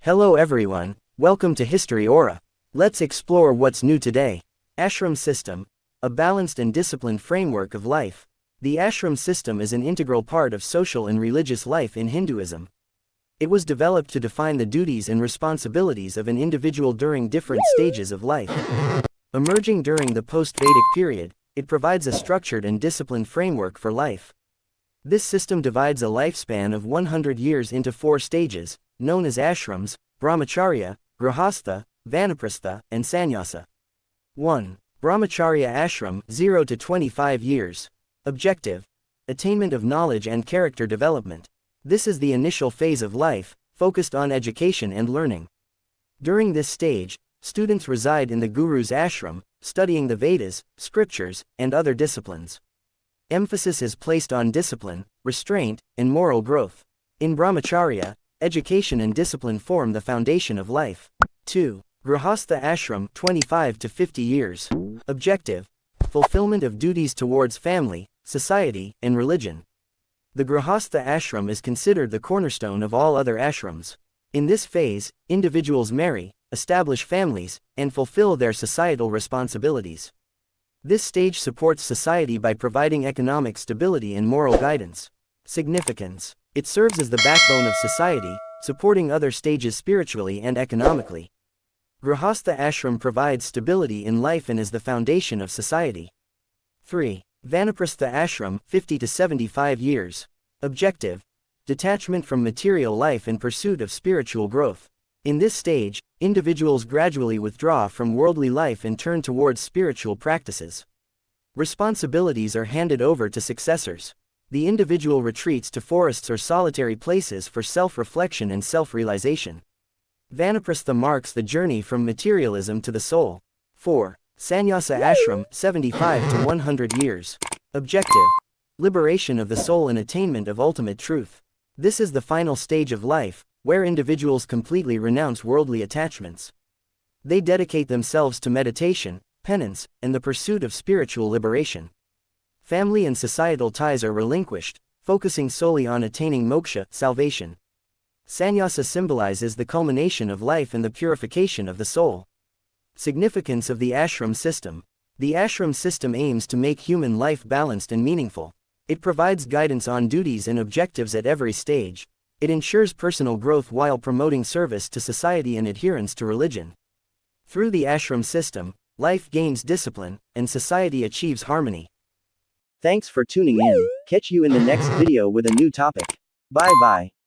Hello everyone, welcome to History Aura. Let's explore what's new today. Ashram system, a balanced and disciplined framework of life. The ashram system is an integral part of social and religious life in Hinduism. It was developed to define the duties and responsibilities of an individual during different stages of life. Emerging during the post-Vedic period, it provides a structured and disciplined framework for life. This system divides a lifespan of 100 years into 4 stages, known as ashrams: Brahmacharya, Gṛhastha, Vanaprastha, and Sannyāsa. 1. Brahmacharya ashram, 0 to 25 years. Objective: attainment of knowledge and character development. This is the initial phase of life, focused on education and learning. During this stage, students reside in the guru's ashram, studying the Vedas, scriptures, and other disciplines. Emphasis is placed on discipline, restraint, and moral growth. In Brahmacharya, education and discipline form the foundation of life. 2. Gṛhastha ashram, 25 to 50 years. Objective: fulfillment of duties towards family, society, and religion. The Gṛhastha ashram is considered the cornerstone of all other ashrams. In this phase, individuals marry, establish families, and fulfill their societal responsibilities. This stage supports society by providing economic stability and moral guidance. Significance: it serves as the backbone of society, supporting other stages spiritually and economically. Gṛhastha ashram provides stability in life and is the foundation of society. 3. Vanaprastha ashram, 50 to 75 years. Objective: detachment from material life and pursuit of spiritual growth. In this stage, individuals gradually withdraw from worldly life and turn towards spiritual practices. Responsibilities are handed over to successors. The individual retreats to forests or solitary places for self-reflection and self-realization. Vanaprastha marks the journey from materialism to the soul. 4. Sannyāsa ashram, 75 to 100 years. Objective: liberation of the soul and attainment of ultimate truth. This is the final stage of life, where individuals completely renounce worldly attachments. They dedicate themselves to meditation, penance, and the pursuit of spiritual liberation. Family and societal ties are relinquished, focusing solely on attaining moksha, salvation. Sannyāsa symbolizes the culmination of life and the purification of the soul. Significance of the ashram system. The ashram system aims to make human life balanced and meaningful. It provides guidance on duties and objectives at every stage. It ensures personal growth while promoting service to society and adherence to religion. Through the ashram system, life gains discipline, and society achieves harmony. Thanks for tuning in. Catch you in the next video with a new topic. Bye bye.